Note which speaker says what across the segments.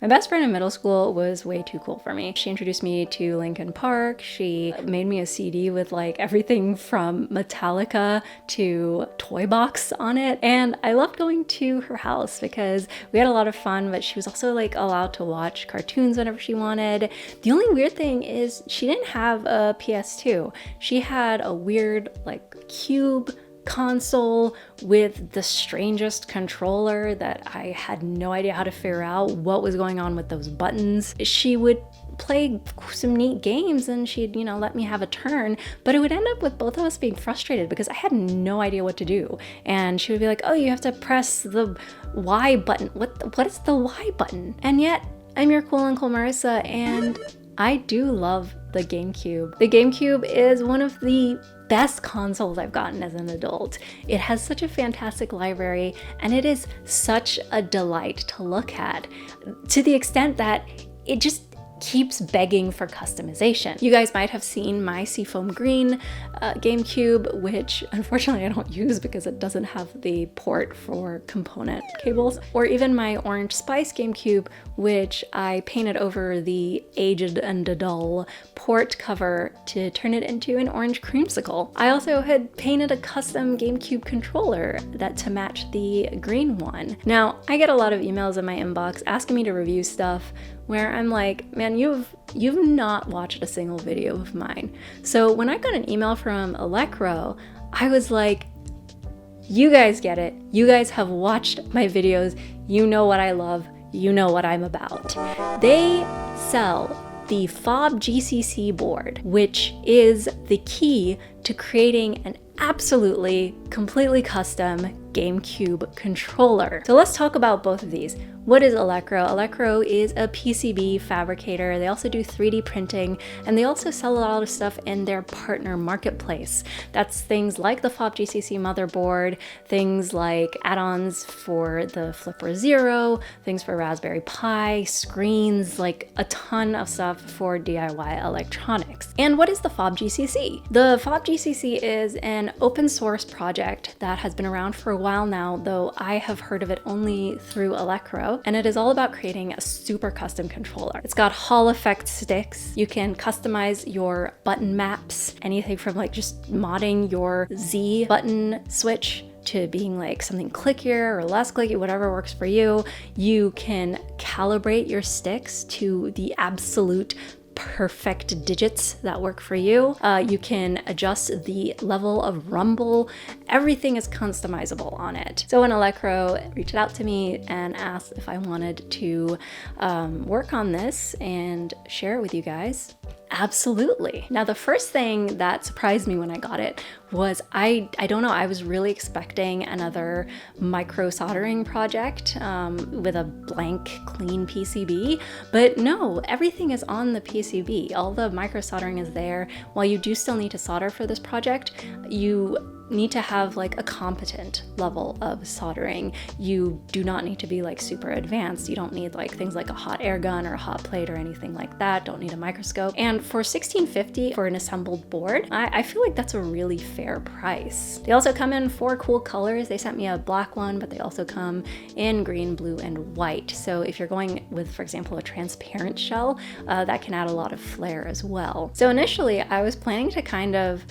Speaker 1: My best friend in middle school was way too cool for me. She introduced me to Linkin Park. She made me a CD with like everything from Metallica to Toy Box on it. And I loved going to her house because we had a lot of fun, but she was also like allowed to watch cartoons whenever she wanted. The only weird thing is she didn't have a PS2. She had a weird like cube console with the strangest controller that I had no idea how to figure out what was going on with those buttons. She would play some neat games and she'd, you know, let me have a turn, but it would end up with both of us being frustrated because I had no idea what to do. And she would be like, oh, you have to press the Y button. What is the Y button? And yet I'm your cool Uncle Marissa and I do love the GameCube. The GameCube is one of the best consoles I've gotten as an adult. It has such a fantastic library and it is such a delight to look at, to the extent that it just keeps begging for customization. You guys might have seen my Seafoam Green GameCube, which unfortunately I don't use because it doesn't have the port for component cables, or even my Orange Spice GameCube, which I painted over the aged and dull port cover to turn it into an orange creamsicle. I also had painted a custom GameCube controller to match the green one. Now, I get a lot of emails in my inbox asking me to review stuff where I'm like, man, you've not watched a single video of mine. So when I got an email from Elecrow, I was like, you guys get it. You guys have watched my videos. You know what I love. You know what I'm about. They sell the PhobGCC board, which is the key to creating an absolutely completely custom GameCube controller. So let's talk about both of these. What is Elecrow? Elecrow is a PCB fabricator. They also do 3D printing, and they also sell a lot of stuff in their partner marketplace. That's things like the PhobGCC motherboard, things like add-ons for the Flipper Zero, things for Raspberry Pi, screens, like a ton of stuff for DIY electronics. And what is the PhobGCC? The PhobGCC is an open source project that has been around for a while now, though I have heard of it only through Elecrow, and it is all about creating a super custom controller. It's got Hall effect sticks. You can customize your button maps, anything from like just modding your Z button switch to being like something clickier or less clicky, whatever works for you. You can calibrate your sticks to the absolute perfect digits that work for you. You can adjust the level of rumble. Everything is customizable on it. So when Elecrow reached out to me and asked if I wanted to work on this and share it with you guys, absolutely. Now, the first thing that surprised me when I got it was I don't know, I was really expecting another micro soldering project with a blank, clean PCB, but no, everything is on the PCB. All the micro soldering is there. While you do still need to solder for this project, you need to have like a competent level of soldering. You do not need to be like super advanced. You don't need like things like a hot air gun or a hot plate or anything like that. Don't need a microscope. And for $16.50 for an assembled board, I feel like that's a really fair price. They also come in 4 cool colors. They sent me a black one, but they also come in green, blue, and white. So if you're going with, for example, a transparent shell, that can add a lot of flair as well. So initially I was planning to kind of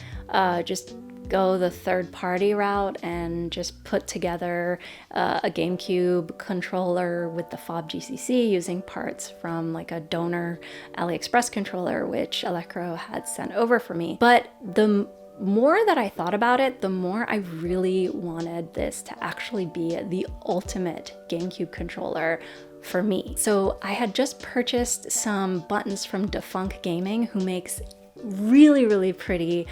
Speaker 1: just go the third-party route and just put together a GameCube controller with the PhobGCC using parts from like a donor AliExpress controller, which Elecrow had sent over for me. But the more that I thought about it, the more I really wanted this to actually be the ultimate GameCube controller for me. So I had just purchased some buttons from Defunct Gaming, who makes really pretty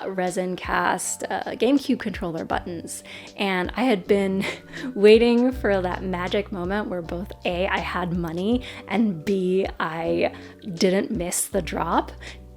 Speaker 1: resin cast GameCube controller buttons, and I had been waiting for that magic moment where both A, I had money, and B, I didn't miss the drop.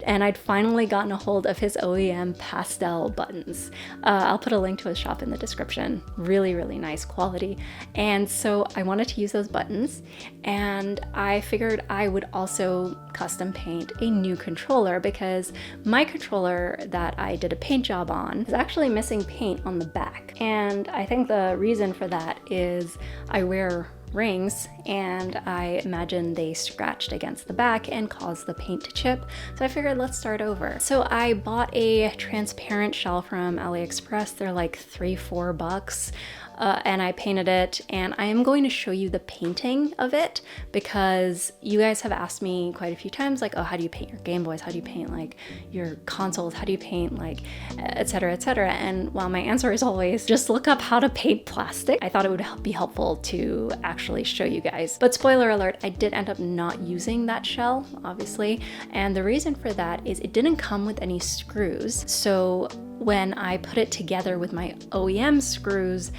Speaker 1: And I'd finally gotten a hold of his OEM pastel buttons. I'll put a link to his shop in the description. Really nice quality. And so I wanted to use those buttons, and I figured I would also custom paint a new controller because my controller that I did a paint job on is actually missing paint on the back. And I think the reason for that is I wear rings, and I imagine they scratched against the back and caused the paint to chip. So I figured let's start over. So I bought a transparent shell from AliExpress. They're like $3-4. And I painted it, and I am going to show you the painting of it because you guys have asked me quite a few times, like, oh, how do you paint your Game Boys? How do you paint like your consoles? How do you paint like etc, etc? And while my answer is always just look up how to paint plastic, I thought it would be helpful to actually show you guys. But spoiler alert, I did end up not using that shell, obviously, and the reason for that is it didn't come with any screws. So when I put it together with my OEM screws,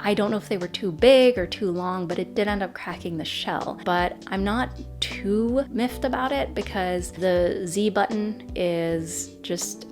Speaker 1: I don't know if they were too big or too long, but it did end up cracking the shell. But I'm not too miffed about it because the Z button is just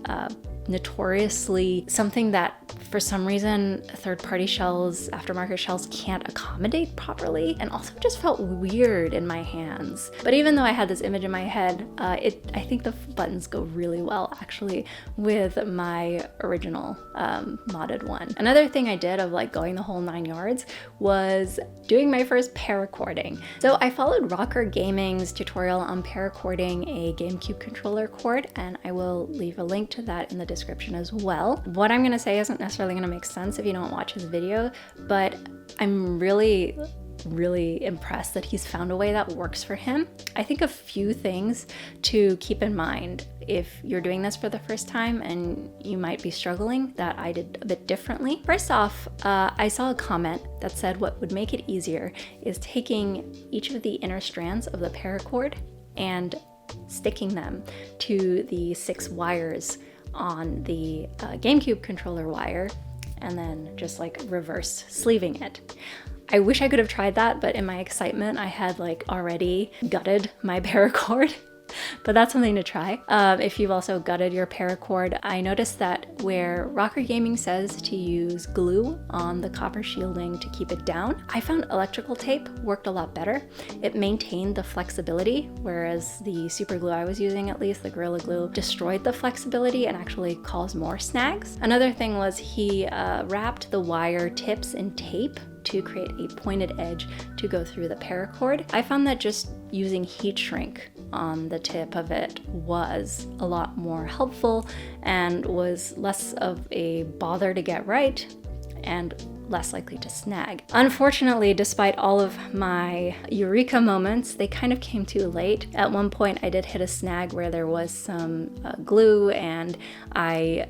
Speaker 1: notoriously something that for some reason third-party shells, aftermarket shells can't accommodate properly, and also just felt weird in my hands. But even though I had this image in my head, I think the buttons go really well actually with my original modded one. Another thing I did of like going the whole 9 yards was doing my first paracording. So I followed Rocker Gaming's tutorial on paracording a GameCube controller cord, and I will leave a link to that in the description as well. What I'm gonna say isn't necessarily gonna make sense if you don't watch his video, but I'm really impressed that he's found a way that works for him. I think a few things to keep in mind if you're doing this for the first time and you might be struggling that I did a bit differently. First off, I saw a comment that said what would make it easier is taking each of the inner strands of the paracord and sticking them to the 6 wires on the GameCube controller wire, and then just like reverse sleeving it. I wish I could have tried that, but in my excitement, I had like already gutted my paracord. But that's something to try. If you've also gutted your paracord, I noticed that where Rocker Gaming says to use glue on the copper shielding to keep it down, I found electrical tape worked a lot better. It maintained the flexibility, whereas the super glue I was using, at least the Gorilla Glue, destroyed the flexibility and actually caused more snags. Another thing was he wrapped the wire tips in tape to create a pointed edge to go through the paracord. I found that just using heat shrink on the tip of it was a lot more helpful and was less of a bother to get right and less likely to snag. Unfortunately, despite all of my eureka moments, they kind of came too late. At one point I did hit a snag where there was some glue, and I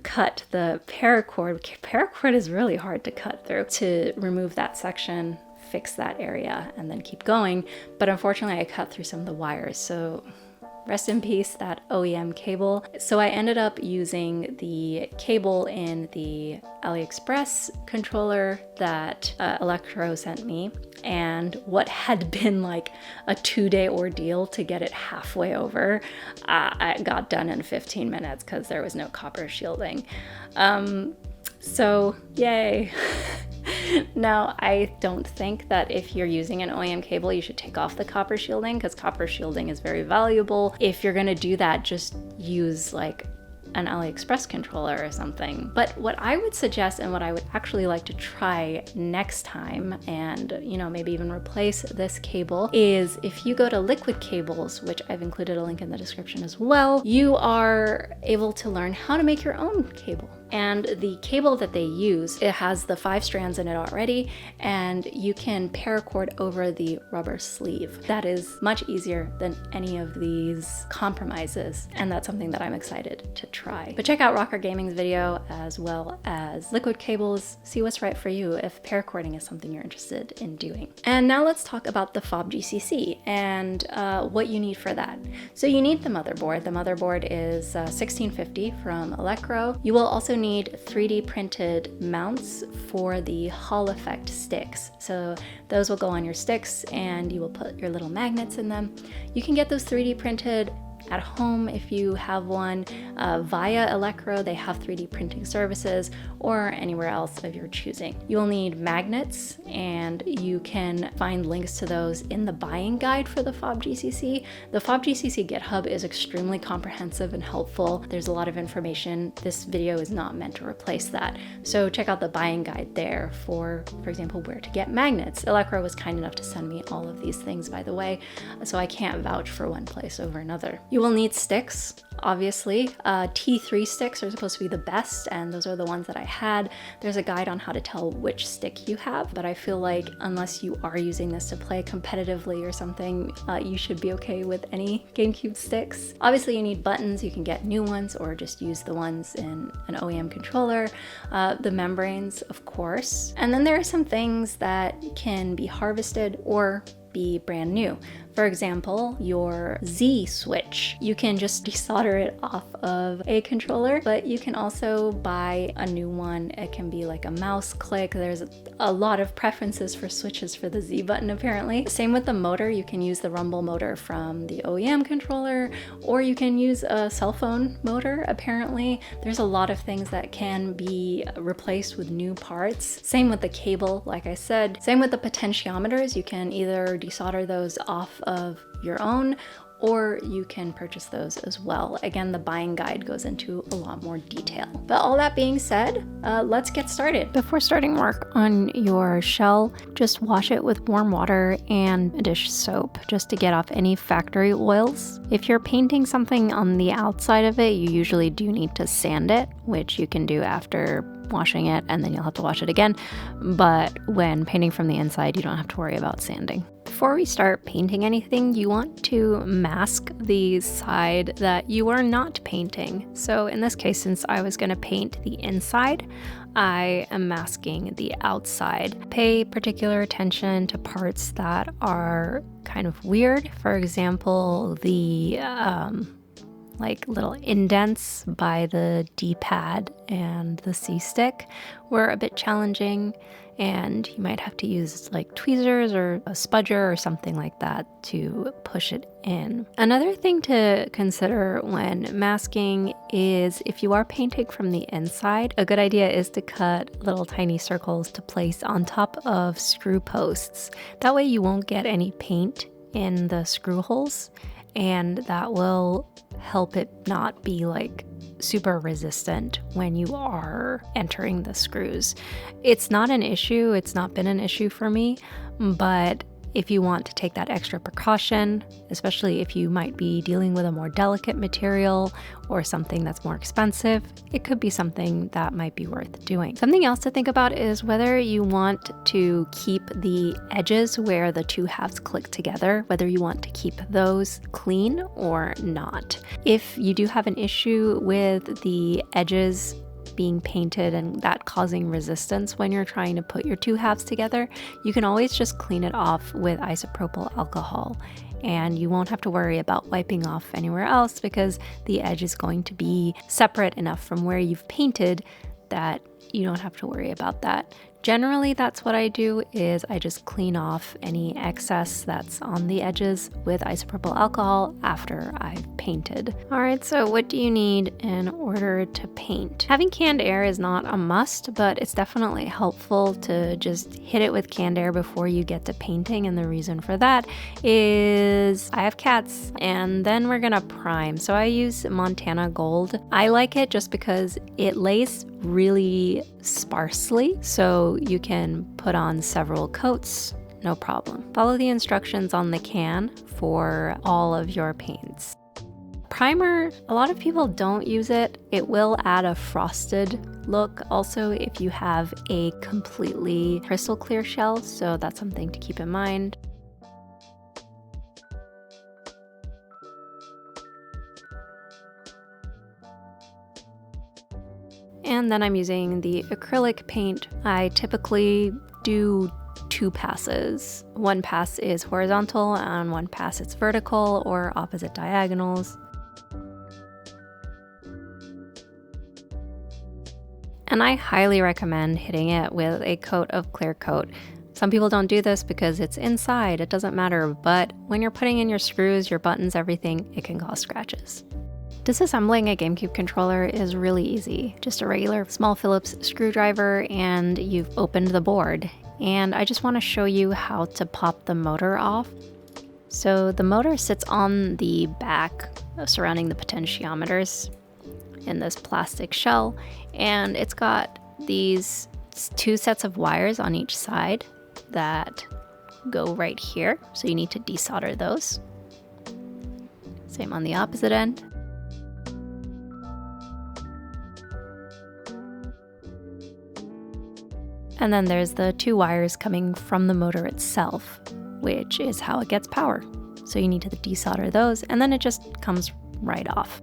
Speaker 1: cut the paracord. Paracord is really hard to cut through. To remove that section, fix that area, and then keep going. But unfortunately, I cut through some of the wires, so rest in peace, that OEM cable. So I ended up using the cable in the AliExpress controller that Elecrow sent me, and what had been like a 2-day ordeal to get it halfway over, I got done in 15 minutes because there was no copper shielding. So yay. Now, I don't think that if you're using an OEM cable, you should take off the copper shielding, because copper shielding is very valuable. If you're gonna do that, just use like an AliExpress controller or something. But what I would suggest, and what I would actually like to try next time, and maybe even replace this cable, is if you go to Liquid Cables, which I've included a link in the description as well, you are able to learn how to make your own cable. And the cable that they use, it has the 5 strands in it already, and you can paracord over the rubber sleeve. That is much easier than any of these compromises, and that's something that I'm excited to try. But check out Rocker Gaming's video as well as Liquid Cables, see what's right for you if paracording is something you're interested in doing. And now let's talk about the PhobGCC and what you need for that. So you need the motherboard. The motherboard is 1650 from Elecrow. You will also need 3D printed mounts for the Hall effect sticks. So those will go on your sticks and you will put your little magnets in them. You can get those 3D printed at home if you have one, via Elecrow. They have 3D printing services, or anywhere else of your choosing. You will need magnets, and you can find links to those in the buying guide for the PhobGCC. The PhobGCC GitHub is extremely comprehensive and helpful. There's a lot of information. This video is not meant to replace that. So check out the buying guide there for example, where to get magnets. Elecrow was kind enough to send me all of these things, by the way, so I can't vouch for one place over another. You will need sticks, obviously. T3 sticks are supposed to be the best, and those are the ones that I had. There's a guide on how to tell which stick you have, but I feel like unless you are using this to play competitively or something, you should be okay with any GameCube sticks. Obviously, you need buttons. You can get new ones or just use the ones in an OEM controller. The membranes, of course. And then there are some things that can be harvested or be brand new. For example, your Z Switch. You can just desolder it off of a controller, but you can also buy a new one. It can be like a mouse click. There's a lot of preferences for switches for the Z button, apparently. Same with the motor. You can use the rumble motor from the OEM controller, or you can use a cell phone motor, apparently. There's a lot of things that can be replaced with new parts. Same with the cable, like I said. Same with the potentiometers. You can either desolder those off of your own, or you can purchase those as well. Again, the buying guide goes into a lot more detail. But all that being said, let's get started. Before starting work on your shell, just wash it with warm water and a dish soap just to get off any factory oils. If you're painting something on the outside of it, you usually do need to sand it, which you can do after washing it, and then you'll have to wash it again. But when painting from the inside, you don't have to worry about sanding. Before we start painting anything, you want to mask the side that you are not painting. So in this case, since I was going to paint the inside, I am masking the outside. Pay particular attention to parts that are kind of weird. For example, the like little indents by the D-pad and the C-stick were a bit challenging, and you might have to use like tweezers or a spudger or something like that to push it in. Another thing to consider when masking is if you are painting from the inside, a good idea is to cut little tiny circles to place on top of screw posts. That way you won't get any paint in the screw holes, and that will help it not be like super resistant when you are entering the screws. It's not an issue, it's not been an issue for me, but if you want to take that extra precaution, especially if you might be dealing with a more delicate material or something that's more expensive, it could be something that might be worth doing. Something else to think about is whether you want to keep the edges where the two halves click together, whether you want to keep those clean or not. If you do have an issue with the edges being painted and that causing resistance when you're trying to put your two halves together, you can always just clean it off with isopropyl alcohol, and you won't have to worry about wiping off anywhere else because the edge is going to be separate enough from where you've painted that you don't have to worry about that. Generally, that's what I do, is I just clean off any excess that's on the edges with isopropyl alcohol after I've painted. All right, so what do you need in order to paint? Having canned air is not a must, but it's definitely helpful to just hit it with canned air before you get to painting, and the reason for that is I have cats, and then we're gonna prime. So I use Montana Gold. I like it just because it lays really sparsely, so you can put on several coats, no problem. Follow the instructions on the can for all of your paints. Primer, a lot of people don't use it. It will add a frosted look also if you have a completely crystal clear shell, so that's something to keep in mind. And then I'm using the acrylic paint. I typically do 2 passes. One pass is horizontal and one pass is vertical or opposite diagonals. And I highly recommend hitting it with a coat of clear coat. Some people don't do this because it's inside, it doesn't matter, but when you're putting in your screws, your buttons, everything, it can cause scratches. Disassembling a GameCube controller is really easy. Just a regular small Phillips screwdriver and you've opened the board. And I just want to show you how to pop the motor off. So the motor sits on the back surrounding the potentiometers in this plastic shell, and it's got these 2 sets of wires on each side that go right here. So you need to desolder those. Same on the opposite end. And then there's the 2 wires coming from the motor itself, which is how it gets power. So you need to desolder those, and then it just comes right off.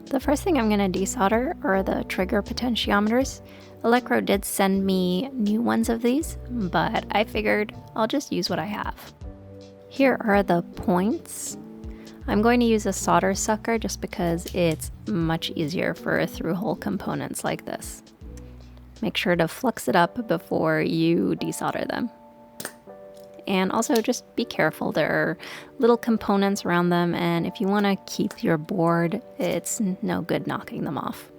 Speaker 1: The first thing I'm going to desolder are the trigger potentiometers. Elecrow did send me new ones of these, but I figured I'll just use what I have. Here are the points. I'm going to use a solder sucker just because it's much easier for through-hole components like this. Make sure to flux it up before you desolder them. And also just be careful, there are little components around them, and if you want to keep your board, it's no good knocking them off.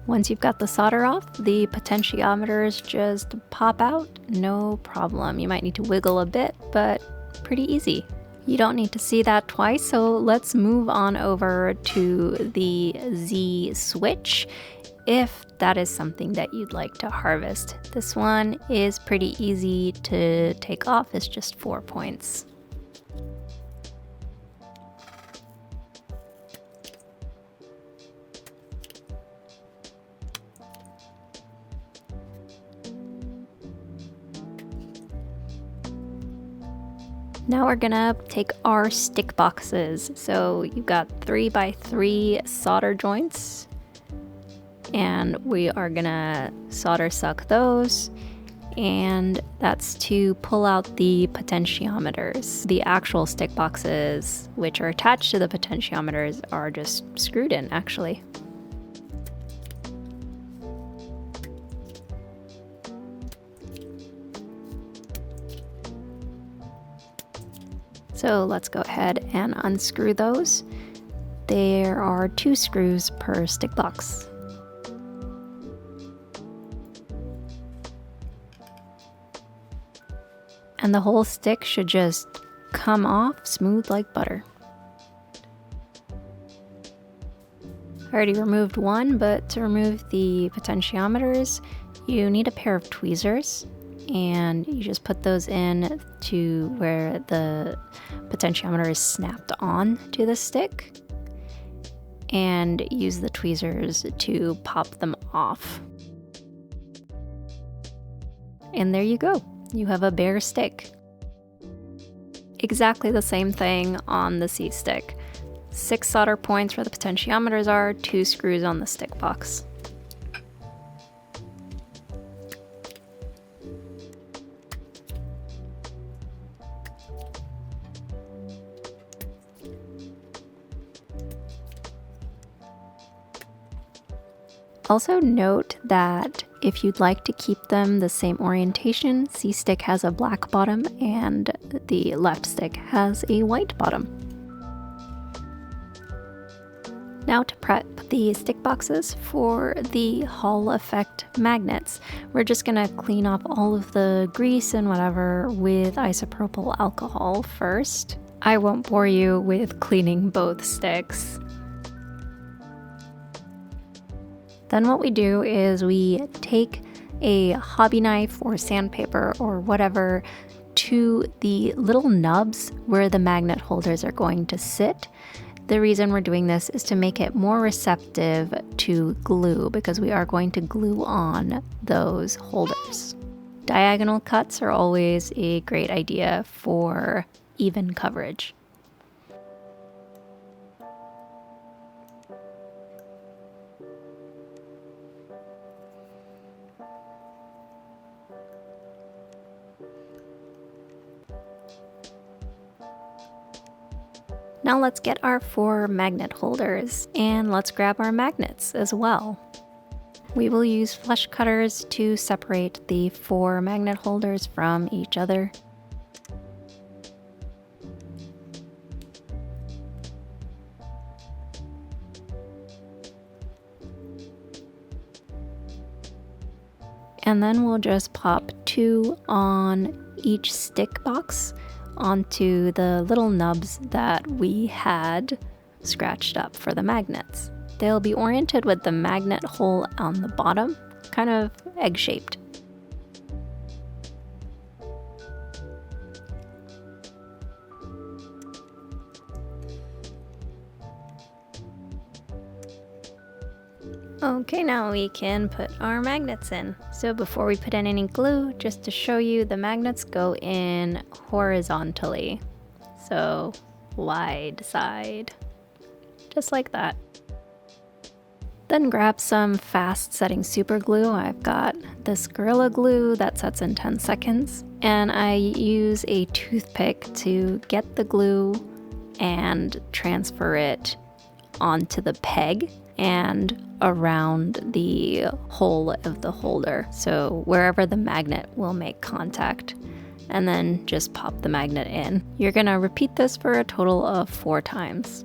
Speaker 1: Once you've got the solder off, the potentiometers just pop out, no problem. You might need to wiggle a bit, but pretty easy. You don't need to see that twice, so let's move on over to the Z Switch, if that is something that you'd like to harvest. This one is pretty easy to take off, it's just 4 points. Now we're gonna take our stick boxes. So you've got 3x3 solder joints, and we are gonna solder suck those, and that's to pull out the potentiometers. The actual stick boxes, which are attached to the potentiometers, are just screwed in actually. So let's go ahead and unscrew those. There are 2 screws per stick box. And the whole stick should just come off smooth like butter. I already removed one, but to remove the potentiometers, you need a pair of tweezers. And you just put those in to where the potentiometer is snapped on to the stick, and use the tweezers to pop them off. And there you go, you have a bare stick. Exactly the same thing on the C stick. 6 solder points where the potentiometers are, 2 screws on the stick box. Also note that if you'd like to keep them the same orientation, C stick has a black bottom and the left stick has a white bottom. Now to prep the stick boxes for the Hall effect magnets. We're just gonna clean off all of the grease and whatever with isopropyl alcohol first. I won't bore you with cleaning both sticks. Then what we do is we take a hobby knife or sandpaper or whatever to the little nubs where the magnet holders are going to sit. The reason we're doing this is to make it more receptive to glue, because we are going to glue on those holders. Diagonal cuts are always a great idea for even coverage. Now let's get our 4 magnet holders, and let's grab our magnets as well. We will use flush cutters to separate the 4 magnet holders from each other. And then we'll just pop 2 on each stick box onto the little nubs that we had scratched up for the magnets. They'll be oriented with the magnet hole on the bottom, kind of egg-shaped. Okay, now we can put our magnets in. So before we put in any glue, just to show you, the magnets go in horizontally. So wide side, just like that. Then grab some fast setting super glue. I've got this Gorilla Glue that sets in 10 seconds. And I use a toothpick to get the glue and transfer it onto the peg and around the hole of the holder, so wherever the magnet will make contact, and then just pop the magnet in. You're gonna repeat this for a total of 4 times.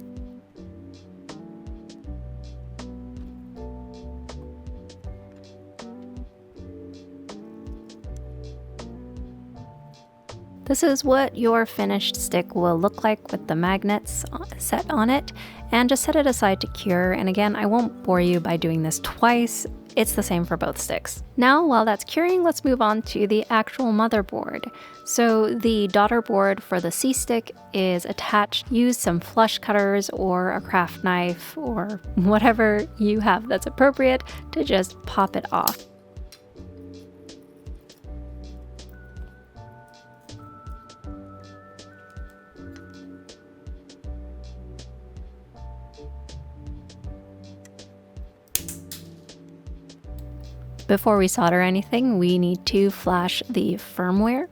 Speaker 1: This is what your finished stick will look like with the magnets set on it, and just set it aside to cure. And again, I won't bore you by doing this twice. It's the same for both sticks. Now, while that's curing, let's move on to the actual motherboard. So the Daughterboard for the C-stick is attached. Use some flush cutters or a craft knife or whatever you have that's appropriate to just pop it off. Before we solder anything, we need to flash the firmware.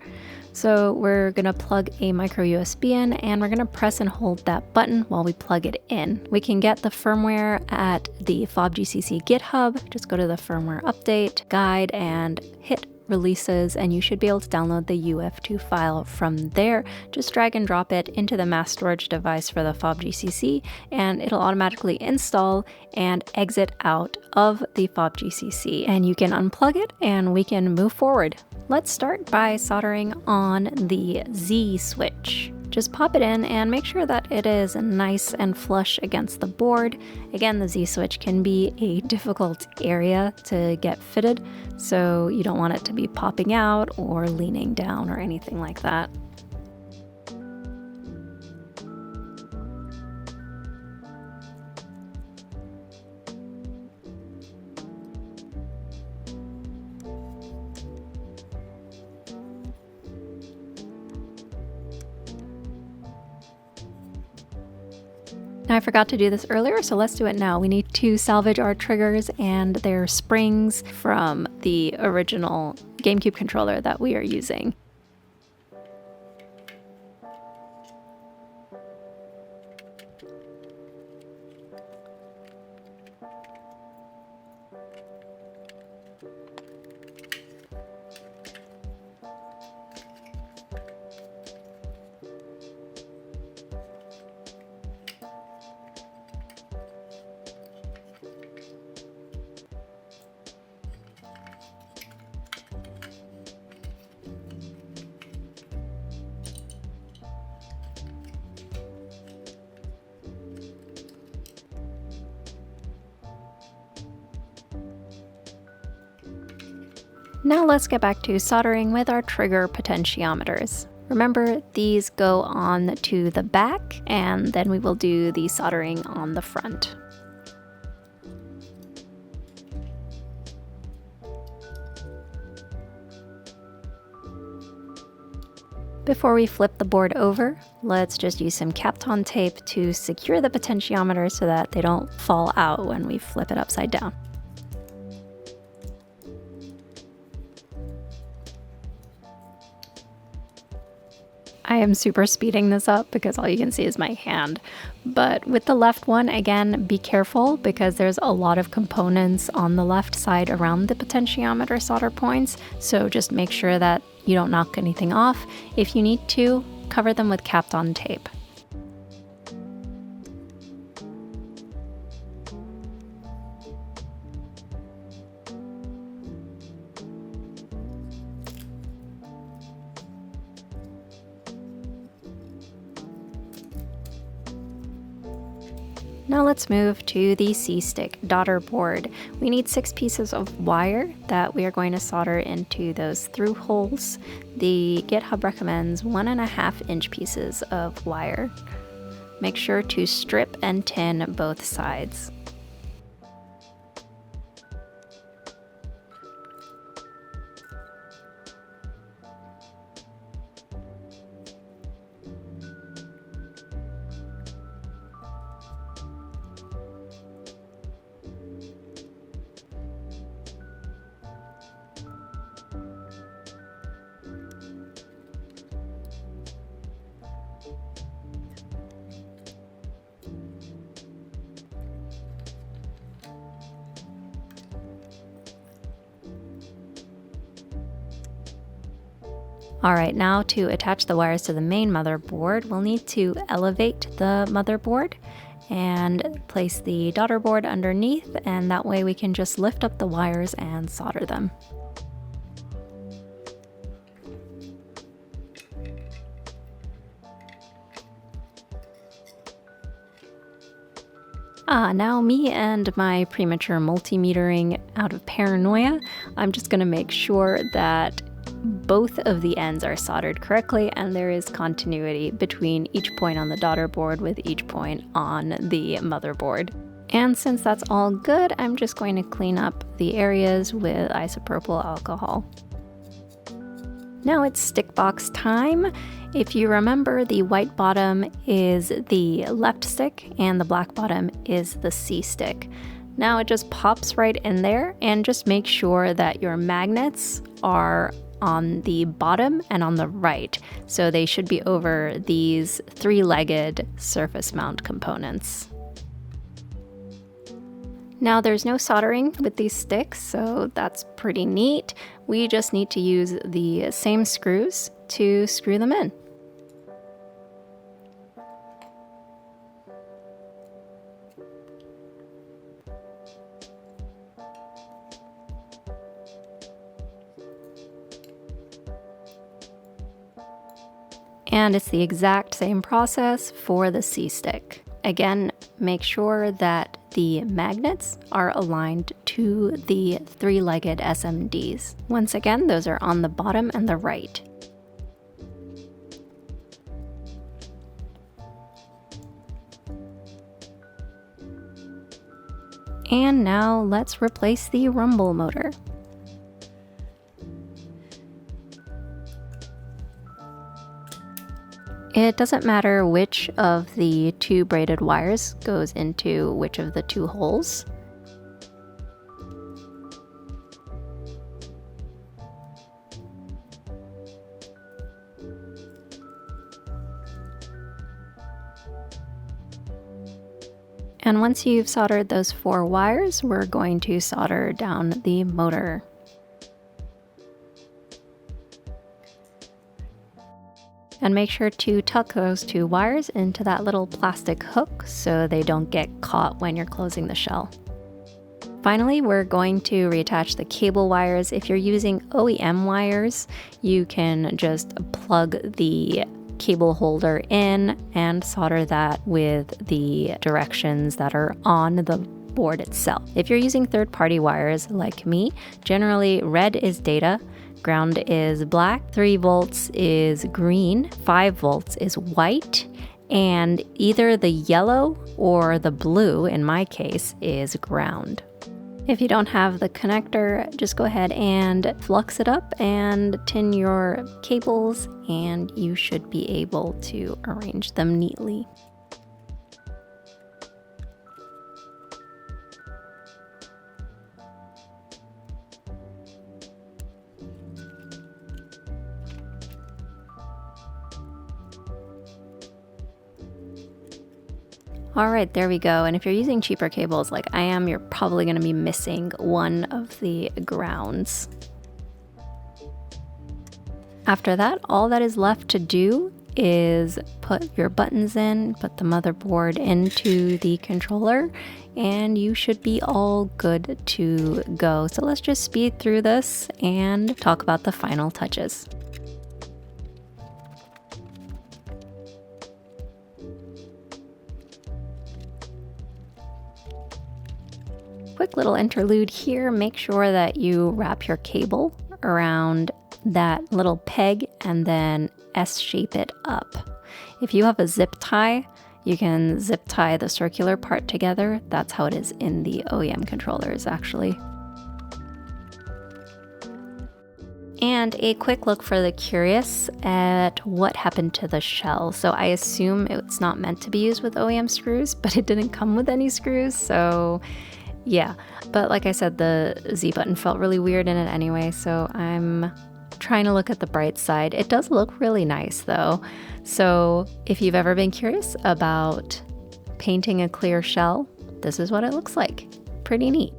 Speaker 1: So we're gonna plug a micro USB in, and we're gonna press and hold that button while we plug it in. We can get the firmware at the PhobGCC GitHub. Just go to the firmware update guide and hit releases, and you should be able to download the UF2 file from there. Just drag and drop it into the mass storage device for the PhobGCC, and it'll automatically install and exit out of the PhobGCC, and you can unplug it and we can move forward. Let's start by soldering on the Z switch. Just pop it in and make sure that it is nice and flush against the board. Again, the Z switch can be a difficult area to get fitted, so you don't want it to be popping out or leaning down or anything like that. Now, I forgot to do this earlier, so let's do it now. We need to salvage our triggers and their springs from the original GameCube controller that we are using. Now let's get back to soldering with our trigger potentiometers. Remember, these go on to the back, and then we will do the soldering on the front. Before we flip the board over, let's just use some Kapton tape to secure the potentiometer so that they don't fall out when we flip it upside down. I am super speeding this up because all you can see is my hand. But with the left one, again, be careful because there's a lot of components on the left side around the potentiometer solder points. So just make sure that you don't knock anything off. If you need to, cover them with Kapton tape. Now let's move to the C-stick Daughterboard. We need 6 pieces of wire that we are going to solder into those through holes. The GitHub recommends 1.5-inch pieces of wire. Make sure to strip and tin both sides. Alright, now to attach the wires to the main motherboard, we'll need to elevate the motherboard and place the daughterboard underneath, and that way we can just lift up the wires and solder them. Now me and my premature multimetering out of paranoia, I'm just gonna make sure that both of the ends are soldered correctly and there is continuity between each point on the daughterboard with each point on the motherboard. And since that's all good, I'm just going to clean up the areas with isopropyl alcohol. Now it's stick box time. If you remember, the white bottom is the left stick and the black bottom is the C stick. Now it just pops right in there, and just make sure that your magnets are on the bottom and on the right. So they should be over these 3-legged surface mount components. Now there's no soldering with these sticks, so that's pretty neat. We just need to use the same screws to screw them in. And it's the exact same process for the C-stick. Again, make sure that the magnets are aligned to the 3-legged SMDs. Once again, those are on the bottom and the right. And now let's replace the rumble motor. It doesn't matter which of the 2 braided wires goes into which of the 2 holes. And once you've soldered those 4 wires, we're going to solder down the motor. And make sure to tuck those 2 wires into that little plastic hook so they don't get caught when you're closing the shell. Finally, we're going to reattach the cable wires. If you're using OEM wires, you can just plug the cable holder in and solder that with the directions that are on the board itself. If you're using third-party wires like me, generally red is data, ground is black, 3 volts is green, 5 volts is white, and either the yellow or the blue, in my case, is ground. If you don't have the connector, just go ahead and flux it up and tin your cables, and you should be able to arrange them neatly. All right, there we go. And if you're using cheaper cables like I am, you're probably going to be missing one of the grounds. After that, all that is left to do is put your buttons in, put the motherboard into the controller, and you should be all good to go. So let's just speed through this and talk about the final touches. Quick little interlude here, make sure that you wrap your cable around that little peg and then S-shape it up. If you have a zip tie, you can zip tie the circular part together. That's how it is in the OEM controllers, actually. And a quick look for the curious at what happened to the shell. So I assume it's not meant to be used with OEM screws, but it didn't come with any screws, so yeah. But like I said, the Z button felt really weird in it anyway, so I'm trying to look at the bright side. It does look really nice though. So if you've ever been curious about painting a clear shell, this is what it looks like. Pretty neat.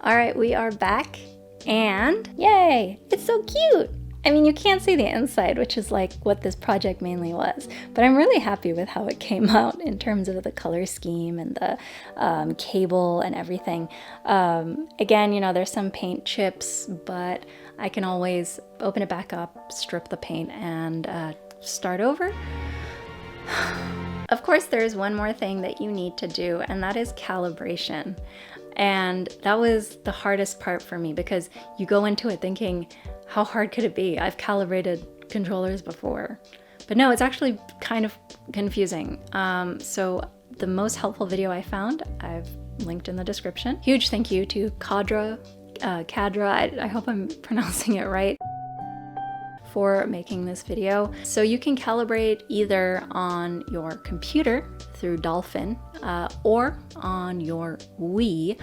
Speaker 1: All right, we are back and yay, it's so cute. I mean, you can't see the inside, which is like what this project mainly was, but I'm really happy with how it came out in terms of the color scheme and the cable and everything. Again, you know, there's some paint chips, but I can always open it back up, strip the paint, and start over. Of course, there is one more thing that you need to do, and that is calibration. And that was the hardest part for me because you go into it thinking, how hard could it be? I've calibrated controllers before. But no, it's actually kind of confusing. So the most helpful video I found, I've linked in the description. Huge thank you to Cadra, I hope I'm pronouncing it right, for making this video. So you can calibrate either on your computer through Dolphin or on your Wii.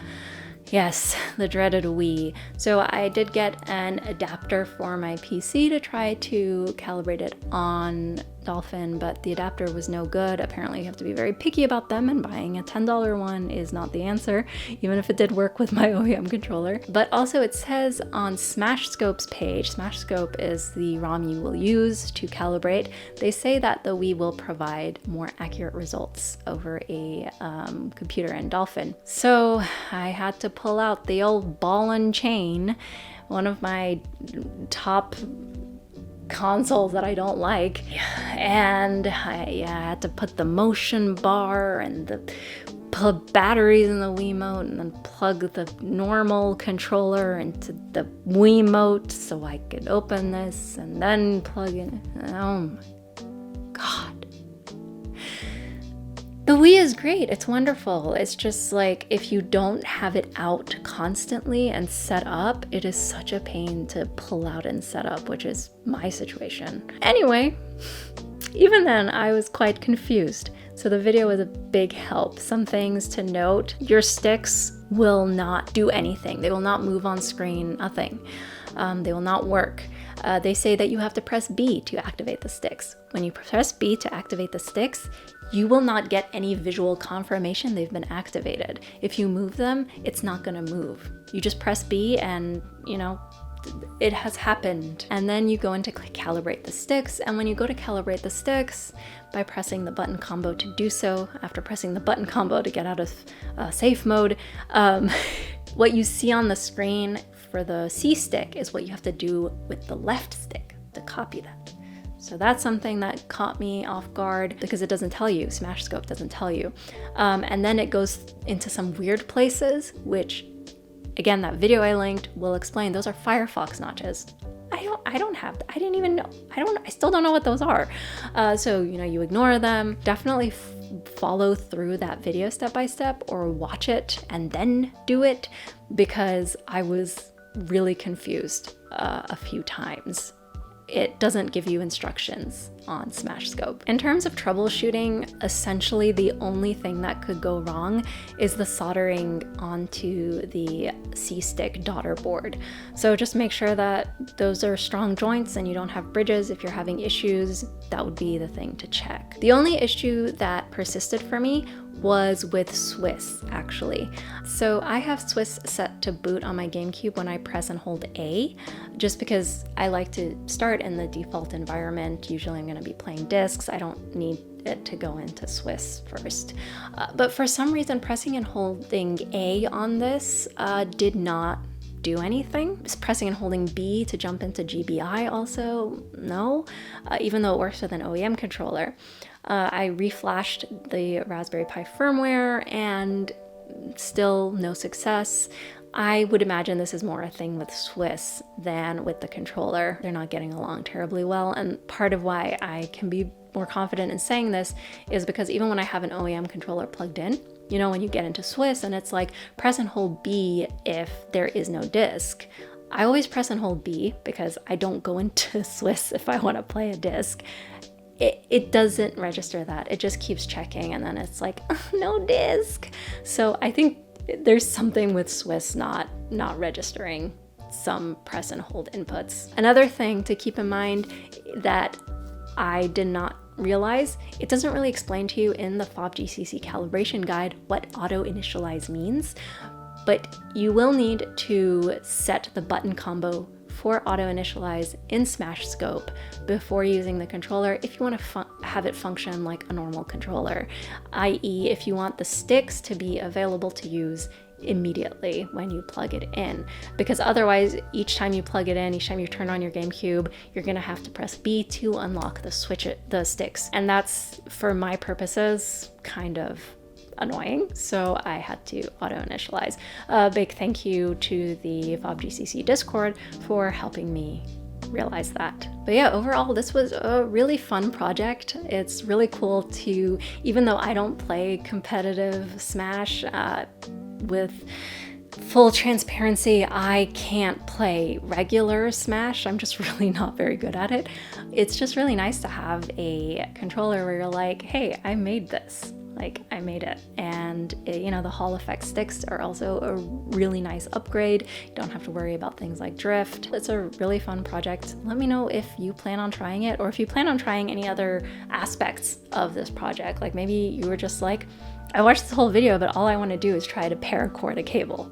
Speaker 1: Yes, the dreaded Wii. So I did get an adapter for my PC to try to calibrate it on Dolphin, but the adapter was no good. Apparently you have to be very picky about them, and buying a $10 one is not the answer, even if it did work with my OEM controller. But also it says on SmashScope's page, SmashScope is the ROM you will use to calibrate, they say that the Wii will provide more accurate results over a computer and Dolphin. So I had to pull out the old ball and chain, one of my top consoles that I don't like, and I had to put the motion bar and put batteries in the Wiimote and then plug the normal controller into the Wiimote so I could open this and then plug in. Oh my god. The Wii is great, it's wonderful. It's just like, if you don't have it out constantly and set up, it is such a pain to pull out and set up, which is my situation. Anyway, even then I was quite confused. So the video was a big help. Some things to note: your sticks will not do anything. They will not move on screen, nothing. They will not work. They say that you have to press B to activate the sticks. When you press B to activate the sticks, you will not get any visual confirmation they've been activated. If you move them, it's not gonna move. You just press B and, you know, it has happened. And then you go into calibrate the sticks, and when you go to calibrate the sticks, by pressing the button combo to do so, after pressing the button combo to get out of safe mode, what you see on the screen for the C stick is what you have to do with the left stick to copy that. So that's something that caught me off guard because it doesn't tell you, SmashScope doesn't tell you. And then it goes into some weird places, which again, that video I linked will explain. Those are Firefox notches. I don't have, I didn't even know, I still don't know what those are. So, you know, you ignore them. Definitely follow through that video step by step, or watch it and then do it, because I was really confused a few times. It doesn't give you instructions on SmashScope. In terms of troubleshooting, essentially the only thing that could go wrong is the soldering onto the C-stick daughterboard. So just make sure that those are strong joints and you don't have bridges. If you're having issues, that would be the thing to check. The only issue that persisted for me was with Swiss, actually. So I have Swiss set to boot on my GameCube when I press and hold A, just because I like to start in the default environment. Usually I'm gonna be playing discs. I don't need it to go into Swiss first. But for some reason, pressing and holding A on this did not do anything. Just pressing and holding B to jump into GBI also, no, even though it works with an OEM controller. I reflashed the Raspberry Pi firmware and still no success. I would imagine this is more a thing with Swiss than with the controller. They're not getting along terribly well, and part of why I can be more confident in saying this is because even when I have an OEM controller plugged in, you know, when you get into Swiss and it's like press and hold B if there is no disc, I always press and hold B because I don't go into Swiss if I want to play a disc. It doesn't register that. It just keeps checking and then it's like, oh, no disc. So I think there's something with Swiss not registering some press and hold inputs. Another thing to keep in mind that I did not realize, it doesn't really explain to you in the PhobGCC calibration guide what auto initialize means, but you will need to set the button combo for auto initialize in SmashScope before using the controller if you want to have it function like a normal controller, i.e. if you want the sticks to be available to use immediately when you plug it in, because otherwise each time you plug it in, each time you turn on your GameCube, you're gonna have to press B to unlock the sticks, and that's, for my purposes, kind of annoying, so I had to auto initialize. A big thank you to the PhobGCC Discord for helping me realize that. But yeah, overall this was a really fun project. It's really cool to, even though I don't play competitive Smash, with full transparency, I can't play regular Smash. I'm just really not very good at it. It's just really nice to have a controller where you're like, hey, I made this. Like, I made it. And you know, the Hall effect sticks are also a really nice upgrade. You don't have to worry about things like drift. It's a really fun project. Let me know if you plan on trying it, or if you plan on trying any other aspects of this project. Like maybe you were just like, I watched this whole video, but all I want to do is try to paracord a cable.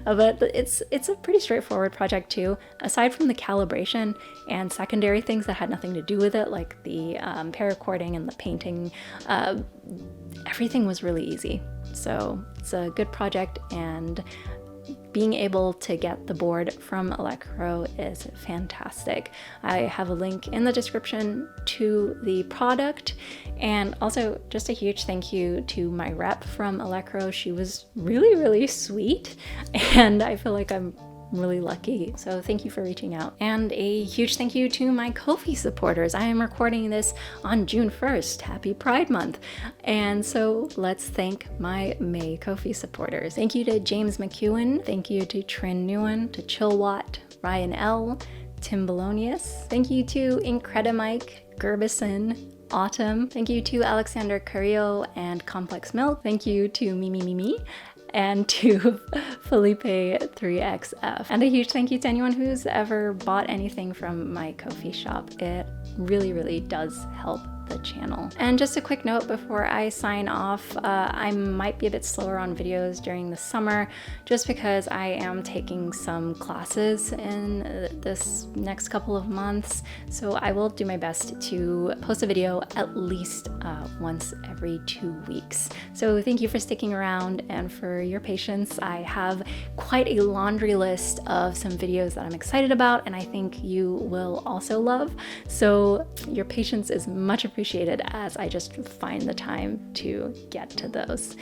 Speaker 1: But it's a pretty straightforward project too. Aside from the calibration and secondary things that had nothing to do with it, like the paracording and the painting, everything was really easy. So it's a good project, and being able to get the board from Elecrow is fantastic. I have a link in the description to the product, and also just a huge thank you to my rep from Elecrow. She was really, really sweet, and I feel like I'm really lucky. So thank you for reaching out. And a huge thank you to my Ko-fi supporters. I am recording this on June 1st. Happy Pride Month. And so let's thank my May Ko-fi supporters. Thank you to James McEwen. Thank you to Trin Nguyen, to Chillwatt, Ryan L, Tim Bolonius. Thank you to Incredimike, Gerbison, Autumn. Thank you to Alexander Carrillo and Complex Milk. Thank you to Me, and to Felipe3XF. And a huge thank you to anyone who's ever bought anything from my Ko-fi shop. It really, really does help the channel. And just a quick note before I sign off, I might be a bit slower on videos during the summer just because I am taking some classes in this next couple of months. So I will do my best to post a video at least once every 2 weeks. So thank you for sticking around and for your patience. I have quite a laundry list of some videos that I'm excited about and I think you will also love. So your patience is much appreciated as I just find the time to get to those.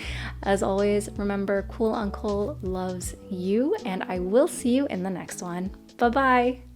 Speaker 1: As always, remember, Cool Uncle loves you, and I will see you in the next one. Bye-bye.